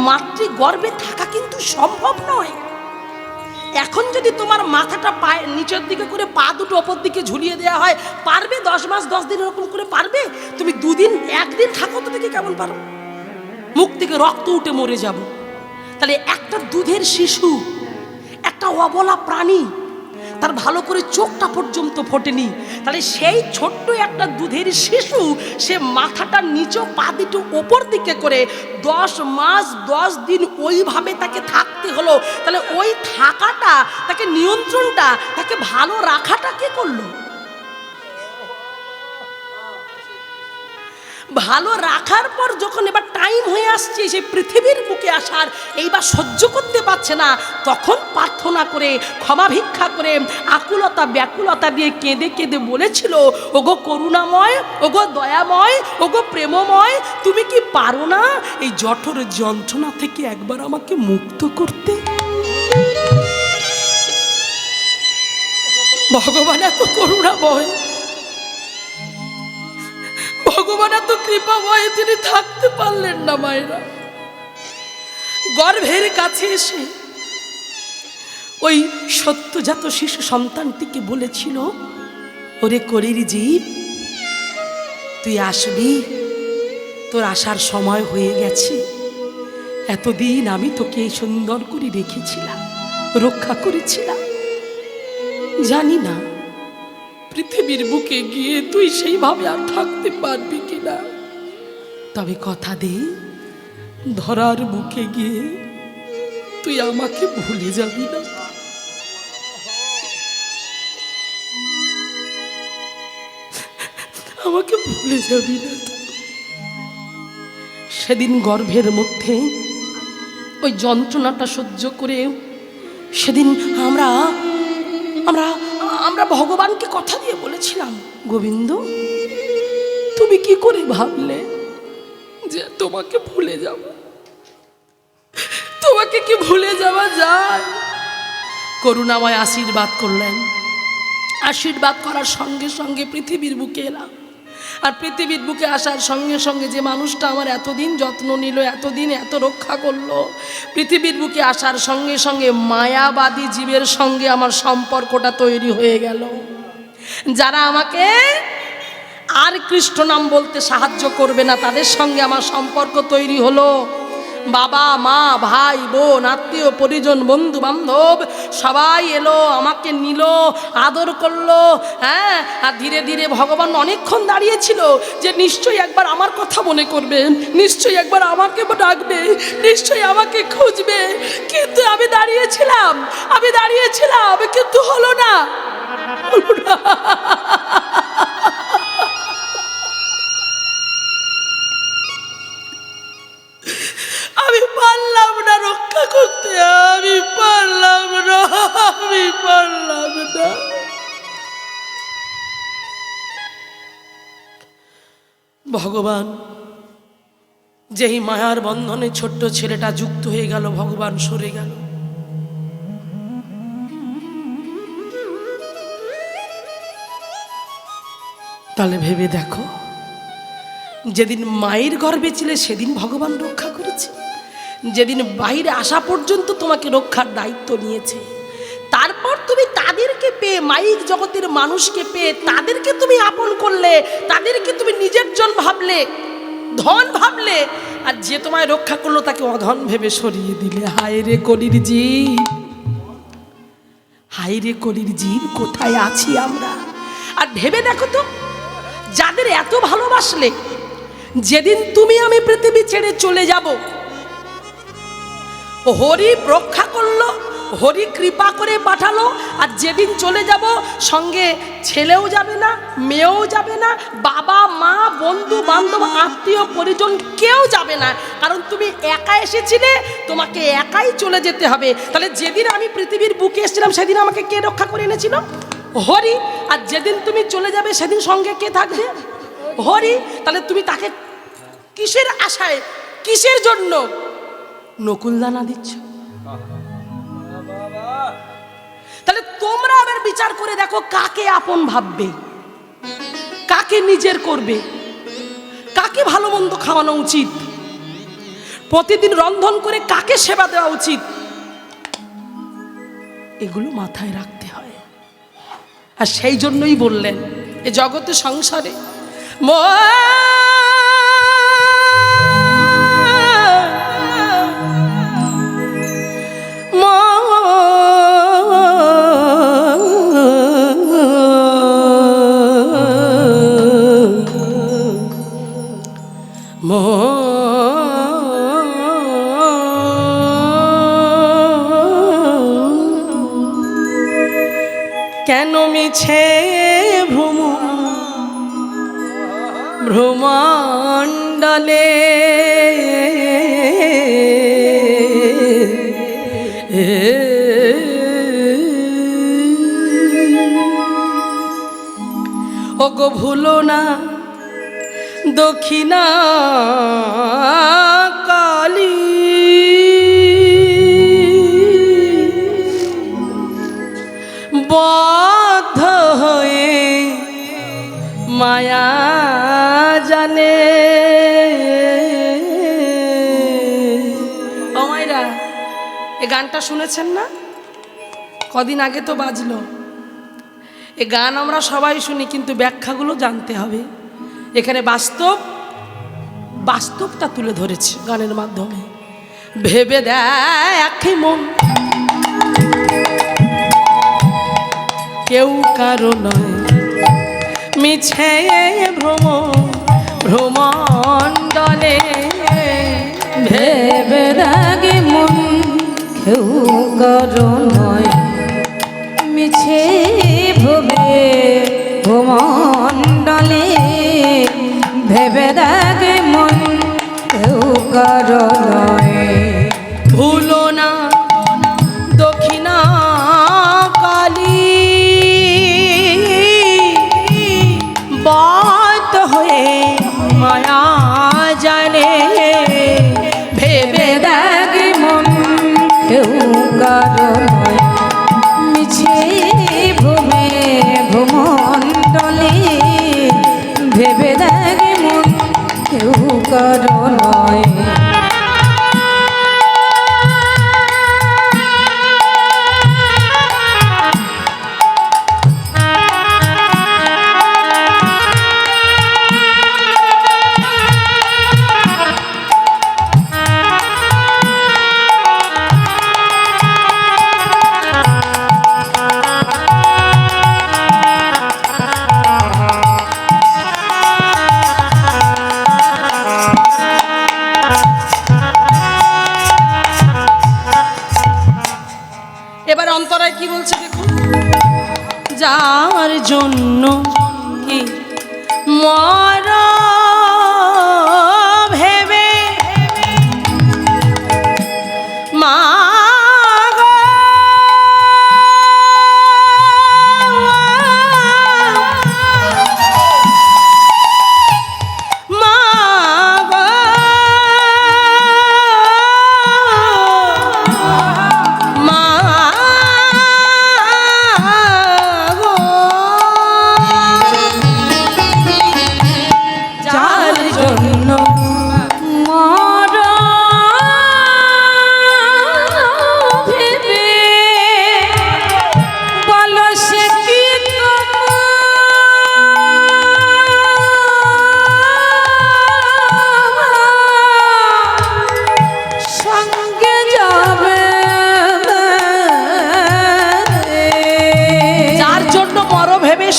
মাতৃগর্ভে থাকা কিন্তু সম্ভব নয়। এখন যদি তোমার মাথাটা পায়ে নিচের দিকে করে পা দুটো ওপর দিকে ঝুলিয়ে দেওয়া হয়, পারবে 10 মাস 10 দিন এরকম করে পারবে? তুমি 2 দিন 1 দিন থাকো তো দেখি কেমন পারো। মুখ থেকে রক্ত উঠে মরে যাব। তাহলে একটা দুধের শিশু, একটা অবলা প্রাণী, তার ভালো করে চোখটা পর্যন্ত ফোটেনি, তাহলে সেই ছোট্ট একটা দুধের শিশু সে মাথাটা নিচে পা দুটো ওপর দিকে করে 10 মাস 10 দিন ওইভাবে তাকে থাকতে হলো। তাহলে ওই থাকাটা, তাকে নিয়ন্ত্রণটা, তাকে ভালো রাখাটা কে করলো? ভালো রাখার পর যখন এবার টাইম হয়ে আসছে সেই পৃথিবীর বুকে আসার, এইবার সহ্য করতে পারছে না, তখন প্রার্থনা করে, ক্ষমা ভিক্ষা করে, আকুলতা ব্যাকুলতা দিয়ে কেঁদে কেঁদে বলেছিল, ওগো করুণাময়, ওগো দয়াময়, ওগো প্রেমময়, তুমি কি পারো না এই জঠর যন্ত্রণা থেকে একবার আমাকে মুক্ত করতে? ভগবান এত করুণাময়, ভগবান এত কৃপাময়, তিনি থাকতে পারলেন না মায়েরা। গর্ভের কাছে এসে ওই সদ্যজাত শিশু সন্তানটিকে বলেছিল, ওরে কলির জীব, তুই আসবি, তোর আসার সময় হয়ে গেছে। এতদিন আমি তোকে সুন্দর করে রেখেছিলাম, রক্ষা করেছিলাম। জানি না পৃথিবীর বুকে গিয়ে তুই সেইভাবে আর থাকতে পারবি কিনা, তবে কথা দে, ধরার বুকে গিয়ে তুই আমাকে ভুলে যাবি না। আমাকে ভুলে যাবি না। সেদিন গর্ভের মধ্যে ওই যন্ত্রণাটা সহ্য করে সেদিন আমরা আমরা আমরা ভগবানকে কথা দিয়ে বলেছিলাম, গোবিন্দ তুমি কি করে ভাবলে যে তোমাকে ভুলে যাব? তোমাকে কি ভুলে যাওয়া যায়? করুণাময় আশীর্বাদ করলেন। আশীর্বাদ করার সঙ্গে সঙ্গে পৃথিবীর বুকে এলাম। আর পৃথিবীর বুকে আসার সঙ্গে সঙ্গে যে মানুষটা আমার এতদিন যত্ন নিল, এতদিন এত রক্ষা করলো, পৃথিবীর বুকে আসার সঙ্গে সঙ্গে মায়াবাদী জীবের সঙ্গে আমার সম্পর্কটা তৈরি হয়ে গেল। যারা আমাকে আর কৃষ্ণ নাম বলতে সাহায্য করবে না, তাদের সঙ্গে আমার সম্পর্ক তৈরি হলো। বাবা মা ভাই বোন আত্মীয় পরিজন বন্ধু বান্ধব সবাই এলো, আমাকে নিল, আদর করলো। হ্যাঁ, আর ধীরে ধীরে ভগবান অনেকক্ষণ দাঁড়িয়েছিল যে নিশ্চয়ই একবার আমার কথা মনে করবে, নিশ্চয়ই একবার আমাকে ডাকবে, নিশ্চয়ই আমাকে খুঁজবে। কিন্তু আমি দাঁড়িয়েছিলাম কিন্তু হলো না। আমি পারলাম না রক্ষা করতে, আমি পারলাম না। ভগবান যেই মায়ার বন্ধনে ছোট্ট ছেলেটা যুক্ত হয়ে গেল, ভগবান সরে গেল। তাহলে ভেবে দেখো, যেদিন মায়ের গর্ভে ছিলে সেদিন ভগবান রক্ষা করেছে, যেদিন বাইরে আসা পর্যন্ত তোমাকে রক্ষার দায়িত্ব নিয়েছে, তারপর তুমি তাদেরকে পেয়ে, মাইক জগতের মানুষকে পেয়ে তাদেরকে তুমি আপন করলে, তাদেরকে তুমি নিজের জন ভাবলে, ধন ভাবলে, আর যে তোমায় রক্ষা করলো তাকে অধন ভেবে সরিয়ে দিলে। হায় রে কলির জীব, হায় রে কলির জীব, কোথায় আছি আমরা? আর ভেবে দেখো তো, যাদের এত ভালোবাসলে, যেদিন তুমি আমি পৃথিবী ছেড়ে চলে যাব, হরি রক্ষা করলো, হরি কৃপা করে পাঠালো। আর যেদিন চলে যাব সঙ্গে ছেলেও যাবে না, মেয়েও যাবে না, বাবা মা বন্ধু বান্ধব আত্মীয় পরিজন কেউ যাবে না, কারণ তুমি একা এসেছিলে, তোমাকে একাই চলে যেতে হবে। তাহলে যেদিন আমি পৃথিবীর বুকে এসেছিলাম সেদিন আমাকে কে রক্ষা করে এনেছিল? হরি। আর যেদিন তুমি চলে যাবে সেদিন সঙ্গে কে থাকবে? হরি। তাহলে তুমি তাকে কিসের আশায়, কিসের জন্য নকুলদানা দিচ্ছ? তাহলে তোমরা আবার বিচার করে দেখো, কাকে আপন ভাববে, কাকে নিজের করবে, কাকে ভালো মন্দ খাওয়ানো উচিত। প্রতিদিন রন্ধন করে কাকে সেবা দেওয়া উচিত, এগুলো মাথায় রাখতে হয়। আর সেই জন্যই বললেন এ জগতে সংসারে কেন মিছে ভ্রমণ্ডলে ওগো ভুলো না দক্ষিণা কালী, বদ্ধ হয়ে মায়া জালে। ও মায়েরা, এই গানটা শুনেছেন না? কদিন আগে তো বাজলো। এই গান আমরা সবাই শুনি, কিন্তু ব্যাখ্যাগুলো জানতে হবে। এখানে বাস্তবটা তুলে ধরেছে গানের মাধ্যমে। ভেবে দেখ মন কেউ কারো নয়, মিছে ভ্রমণ্ডলে। ভেবে দেখ মন কেউ কারো নয়, মিছে ভ্রমণ্ডলে। ভেবে দেখ মন কেউ কারো নয়, ভুলো না দক্ষিণা কালী, বদ্ধ হয়ে মায়া জালে। ভেবে দেখ মন কেউ কারো নয়, মিছে ভ্রমণ্ডলে। ভেবে দেখ মন কেউ কারো নয়। এবার অন্তরায় কি বলছে দেখুন। যার জন্য কি মর ভেবে মা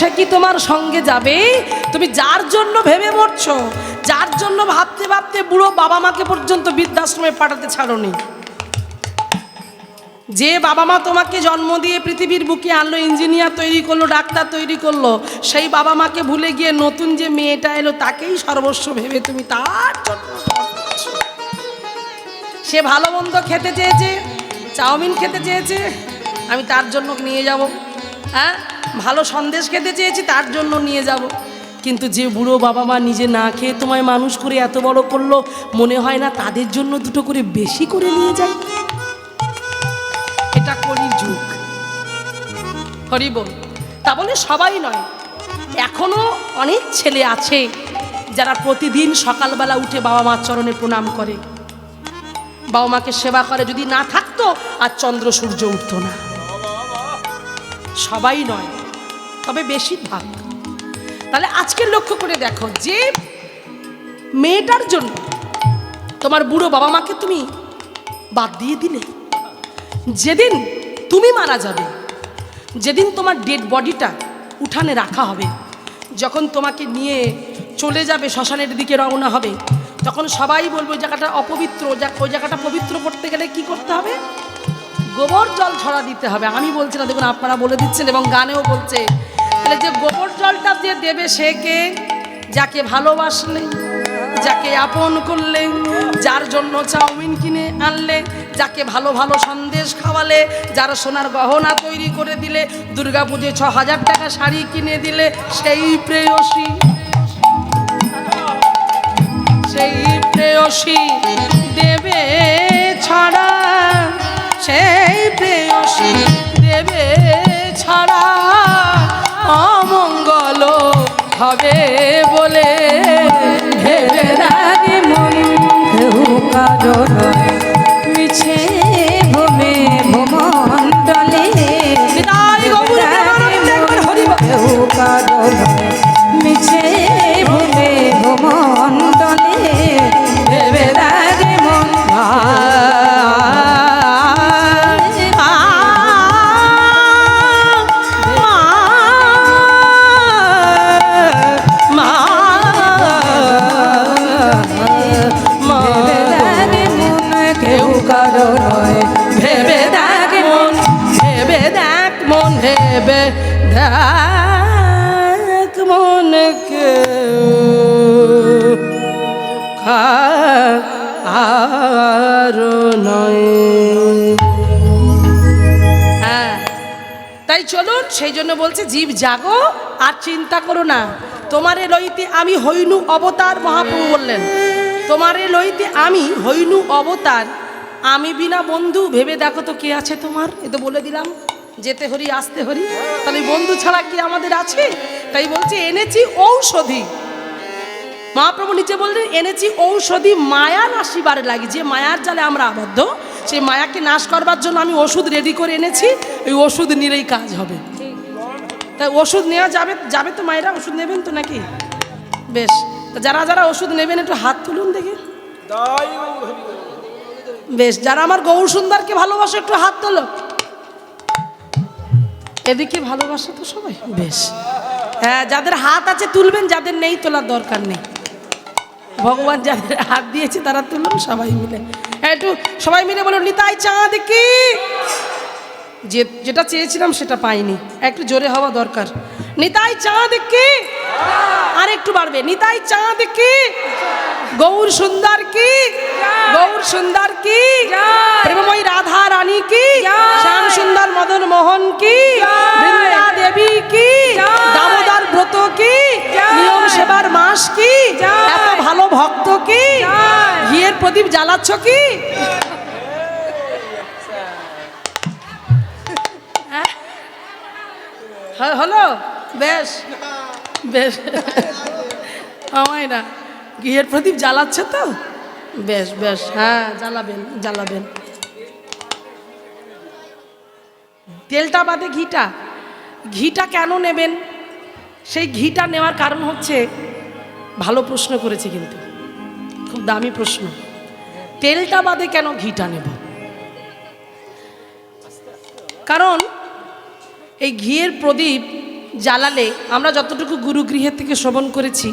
সে কি তোমার সঙ্গে যাবে? তুমি যার জন্য ভেবে মরছো, যার জন্য ভাবতে ভাবতে বুড়ো বাবা মাকে পর্যন্ত বৃদ্ধাশ্রমে পাঠাতে ছাড়োনি, যে বাবা মা তোমাকে জন্ম দিয়ে পৃথিবীর বুকে আনলো, ইঞ্জিনিয়ার তৈরি করলো, ডাক্তার তৈরি করলো, সেই বাবা মাকে ভুলে গিয়ে নতুন যে মেয়েটা এলো তাকেই সর্বস্ব ভেবে তুমি তার জন্য। সে ভালো মন্দ খেতে চেয়েছে, চাউমিন খেতে চেয়েছে, আমি তার জন্য নিয়ে যাব। হ্যাঁ, ভালো সন্দেশ খেতে চেয়েছি, তার জন্য নিয়ে যাব। কিন্তু যে বুড়ো বাবা মা নিজে না খেয়ে তোমায় মানুষ করে এত বড় করলো, মনে হয় না তাদের জন্য দুটো করে বেশি করে নিয়ে যায়? এটা কলির যুগ। হরি বল। তা বলে সবাই নয়, এখনো অনেক ছেলে আছে যারা প্রতিদিন সকালবেলা উঠে বাবা মার চরণে প্রণাম করে। বাবা মাকে সেবা করে যদি না থাকতো আর চন্দ্র সূর্য উঠতো না। সবাই নয়, তবে বেশিরভাগ। তাহলে আজকে লক্ষ্য করে দেখো, যে মেয়েটার জন্য তোমার বুড়ো বাবা মাকে তুমি বাদ দিয়ে দিলে, যেদিন তুমি মারা যাবে, যেদিন তোমার ডেড বডিটা উঠানে রাখা হবে, যখন তোমাকে নিয়ে চলে যাবে শ্মশানের দিকে রওনা হবে, তখন সবাই বলবো ওই জায়গাটা অপবিত্র, ওই জায়গাটা পবিত্র করতে গেলে কি করতে হবে? গোবর জল ছড়া দিতে হবে। আমি বলছি না, দেখুন আপনারা বলে দিচ্ছেন এবং গানেও বলছে। তাহলে যে গোবর জলটা যে দেবে সে কে? যাকে ভালোবাসলে, যাকে আপন করলে, যার জন্য চাউমিন কিনে আনলে, যাকে ভালো ভালো সন্দেশ খাওয়ালে, যার সোনার গহনা তৈরি করে দিলে, দুর্গাপুজোয় ৬,০০০ টাকা শাড়ি কিনে দিলে, সেই প্রেয়সী, সেই প্রেয়সী দেবে ছাড়া, সেই প্রেয়সী দেবে ছাড়া অমঙ্গল হবে বলে ভেবে রাগে মন কেউ কারো নয়, মিছে ভূমে ভূমণ্ডলে কেউ কারো নয়, মিছে ভূমে ভূমণ্ডলে ভেবে রাগে মন ভেবে দেখ মন, ভেবে দেখ মন, ভেবে দেখ মন আর নয়। হ্যাঁ, তাই চলুন, সেই জন্য বলছে জীব জাগো আর চিন্তা করো না। তোমারে লইতে আমি হইনু অবতার, মহাপ্রভু বললেন তোমারে লইতে আমি হইনু অবতার, আমি বিনা বন্ধু ভেবে দেখো তো কে আছে তোমার। এ তো বলে দিলাম, যেতে হরি আসতে হরি, তাহলে বন্ধু ছাড়া কি আমাদের আছে? তাই বলছে এনেছি ঔষধি। মহাপ্রভু নিচে বললেন এনেছি ঔষধি মায়া নাশিবার লাগি। যে মায়ার জালে আমরা আবদ্ধ, সেই মায়াকে নাশ করবার জন্য আমি ওষুধ রেডি করে এনেছি। এই ওষুধ নিলেই কাজ হবে। তাই ওষুধ নেওয়া যাবে, যাবে তো মায়েরা? ওষুধ নেবেন তো নাকি? বেশ, তো যারা যারা ওষুধ নেবেন একটু হাত তুলুন দেখি। বেশ, যারা আমার গৌর সুন্দরকে ভালোবাসে একটু হাত তোলো। এদিকে ভালোবাসে তো সবাই? বেশ, হ্যাঁ, যাদের হাত আছে তুলবেন, যাদের নেই তোলার দরকার নেই। ভগবান যাদের হাত দিয়েছে তারা তুলুন সবাই মিলে। একটু সবাই মিলে বলুন নিতাই চাঁদ কি। যেটা চেয়েছিলাম সেটা পাইনি, একটু জোরে হওয়া দরকার। নিতাই চাঁদ কি, আর একটু বাড়বে। নিতাই চাঁদ কি, গৌর সুন্দর কি, গৌর সুন্দর কি, প্রেমময়ী রাধা রানী কি, শ্যাম সুন্দর মদন মোহন কি, বৃন্দা দেবী কি, দামোদর ব্রত কি, নিয়ম সেবার মাস কি, এত ভালো ভক্ত কি, ঘিয়ের প্রদীপ জ্বালাচ্ছ কি? হলো? বেশ বেশ, আমায় না ঘিয়ের প্রদীপ জ্বালাচ্ছে তো? বেশ বেশ, হ্যাঁ জ্বালাবেন জ্বালাবেন। তেলটা বাদে ঘিটা, ঘিটা কেন নেবেন? সেই ঘিটা নেওয়ার কারণ হচ্ছে, ভালো প্রশ্ন করেছি কিন্তু, খুব দামি প্রশ্ন। তেলটা বাদে কেন ঘিটা নেব? কারণ এই ঘিয়ের প্রদীপ জ্বালালে, আমরা যতটুকু গুরুগৃহের থেকে শ্রবণ করেছি,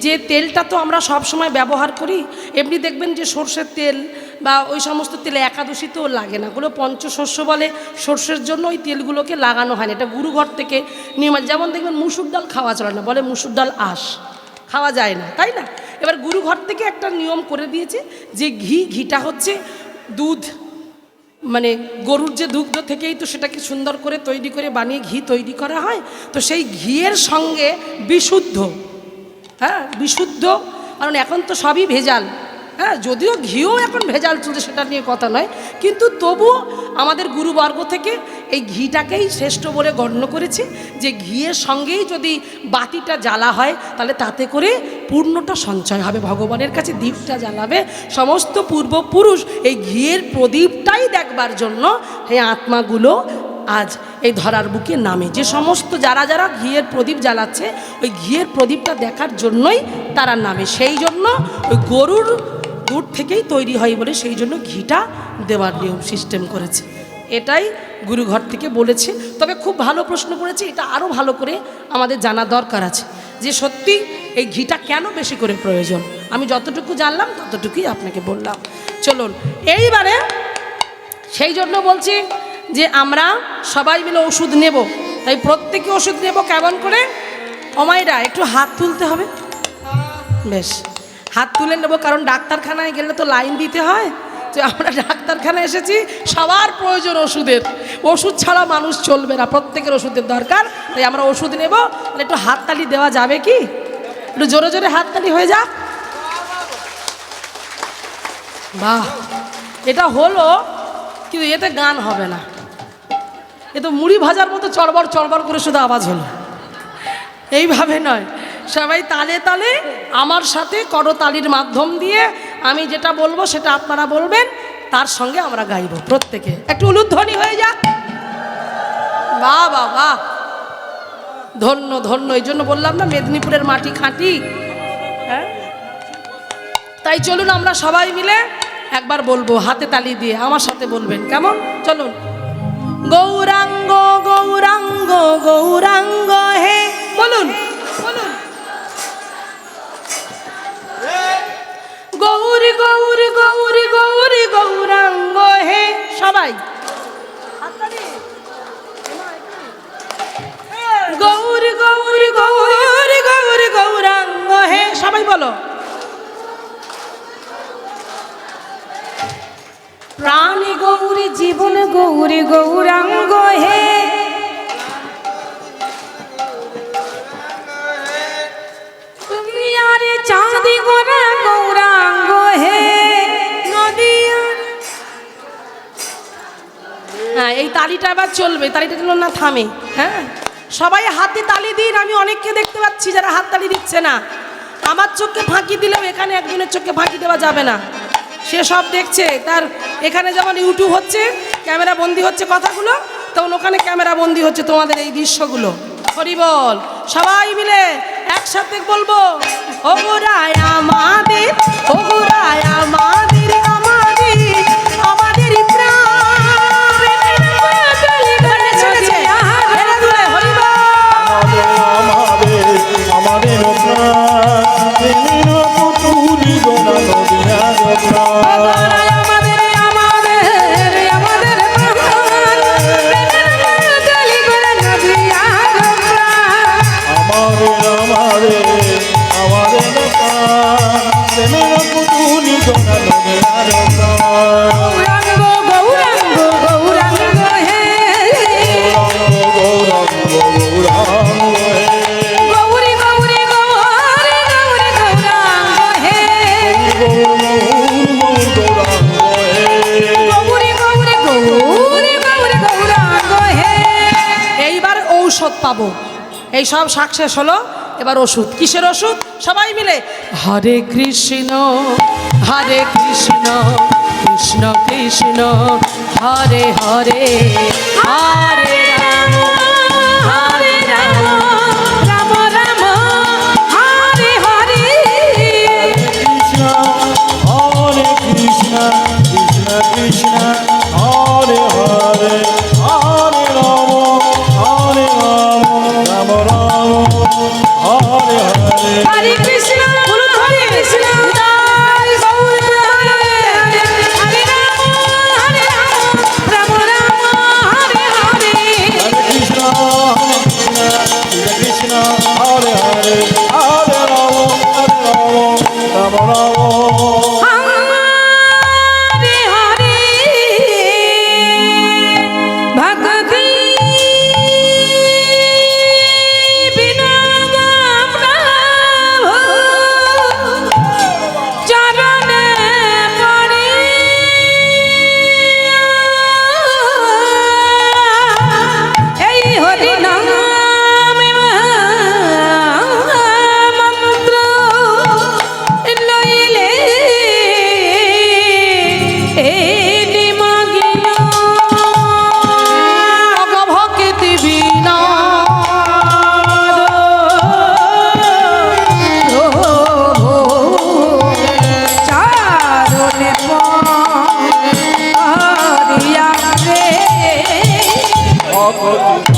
যে তেলটা তো আমরা সব সময় ব্যবহার করি। এমনি দেখবেন যে সর্ষের তেল বা ওই সমস্ত তেল একাদশীতেও লাগে না, ওগুলো পঞ্চশস্য বলে, সর্ষের জন্য ওই তেলগুলোকে লাগানো হয় না। এটা গুরুঘর থেকে নিয়ম। যেমন দেখবেন মুসুর ডাল খাওয়া চলে না, বলে মুসুর ডাল আঁশ, খাওয়া যায় না, তাই না? এবার গুরুঘর থেকে একটা নিয়ম করে দিয়েছে যে ঘিটা হচ্ছে দুধ, মানে গরুর যে দুগ্ধ থেকেই তো সেটাকে সুন্দর করে তৈরি করে বানিয়ে ঘি তৈরি করা হয়। তো সেই ঘিয়ের সঙ্গে বিশুদ্ধ, হ্যাঁ বিশুদ্ধ, কারণ এখন তো সবই ভেজাল, হ্যাঁ, যদিও ঘিও এখন ভেজাল চলছে, সেটা নিয়ে কথা নয়, কিন্তু তবুও আমাদের গুরুবর্গ থেকে এই ঘিটাকেই শ্রেষ্ঠ বলে গণ্য করেছে, যে ঘিয়ের সঙ্গেই যদি বাতিটা জ্বালা হয় তাহলে তাতে করে পূর্ণটা সঞ্চয় হবে, ভগবানের কাছে দীপটা জ্বালাবে। সমস্ত পূর্বপুরুষ এই ঘিয়ের প্রদীপটাই দেখবার জন্য এই আত্মাগুলো আজ এই ধরার বুকে নামে। যে সমস্ত যারা যারা ঘিয়ের প্রদীপ জ্বালাচ্ছে, ওই ঘিয়ের প্রদীপটা দেখার জন্যই তারা নামে। সেই জন্য ওই গরুর দুধ থেকেই তৈরি হয় বলে সেই জন্য ঘিটা দেওয়ার নিয়ম সিস্টেম করেছে। এটাই গুরুঘর থেকে বলেছে। তবে খুব ভালো প্রশ্ন করেছে, এটা আরও ভালো করে আমাদের জানা দরকার আছে যে সত্যি এই ঘিটা কেন বেশি করে প্রয়োজন। আমি যতটুকু জানলাম ততটুকুই আপনাকে বললাম। চলুন এইবারে সেই জন্য বলছি যে আমরা সবাই মিলে ওষুধ নেব, তাই প্রত্যেকে ওষুধ নেব। কেমন করে? অমাইরা একটু হাত তুলতে হবে, বেশ হাত তুলে নেব, কারণ ডাক্তারখানায় গেলে তো লাইন দিতে হয়। তো আমরা ডাক্তারখানায় এসেছি, সবার প্রয়োজন ওষুধের, ওষুধ ছাড়া মানুষ চলবে না, প্রত্যেকের ওষুধের দরকার। তাই আমরা ওষুধ নেব। তাহলে একটু হাততালি দেওয়া যাবে কি? একটু জোরে জোরে হাততালি হয়ে যাক। বাহ, এটা হলো, কিন্তু এতে গান হবে না, এ তো মুড়ি ভাজার মতো চড়বড় চড়বড় করে শুধু আওয়াজ হলো। এইভাবে নয়, সবাই তালে তালে আমার সাথে করতালির মাধ্যম দিয়ে আমি যেটা বলবো সেটা আপনারা বলবেন, তার সঙ্গে আমরা গাইব। প্রত্যেকে একটু উলুধ্বনি হয়ে যাক। বাহ বাহ বাহ, ধন্য ধন্য। এই জন্য বললাম না মেদিনীপুরের মাটি খাঁটি। হ্যাঁ, তাই চলুন আমরা সবাই মিলে একবার বলবো হাতে তালি দিয়ে, আমার সাথে বলবেন, কেমন? চলুন। গৌরাঙ্গ গৌরাঙ্গ গৌরাঙ্গ হে, বলুন বলুন। গৌরী গৌরী গৌরী গৌরী গৌরাঙ্গ হে, সবাই গৌরী গৌরী গৌরী গৌরী গৌরাঙ্গ হে, সবাই বলো। প্রাণী গৌরী জীবন গৌরী গৌরাঙ্গ হে, তুমি আরে চাঁদি গোরা গৌরাঙ্গ হে, হ্যাঁ, এই তালিটা আবার চলবে, তালিটা যেন না থামে। হ্যাঁ, সবাই হাতে তালি দিন। আমি অনেককে দেখতে পাচ্ছি যারা হাত তালি দিচ্ছে না। আমার চোখে ফাঁকি দিলেও এখানে একজনের চোখে ফাঁকি দেওয়া যাবে না, সে সব দেখছে। তার এখানে যেমন ইউটিউব হচ্ছে, ক্যামেরা বন্দি হচ্ছে কথাগুলো, তখন ওখানে ক্যামেরা বন্দি হচ্ছে তোমাদের এই দৃশ্যগুলো। হরি বল, সবাই মিলে একসাথে বলবো, ওগোরায় আমাদের, ওগোরায় আমাদের, আমাদের আমাদের প্রাণ। পাবো। এই সব সাকসেস হলো, এবার ওষুধ। কিসের ওষুধ? সবাই মিলে হরে কৃষ্ণ হরে কৃষ্ণ কৃষ্ণ কৃষ্ণ হরে হরে, হরে রাম হরে রাম রাম রাম হরে হরে, কৃষ্ণ হরে কৃষ্ণ কৃষ্ণ কৃষ্ণ হরে হরে, হরে রাম হরে রাম রাম রাম হরে হরে। হরে কৃষ্ণ হরে কৃষ্ণ জয় গৌর হরে হরে রাম রাম রাম হরে হরে, হরে কৃষ্ণ কৃষ্ণ হরে হরে, হরে রাম রাম রাম। হরে হরে ভক্তি বিনোদ প্রভু ভক্তি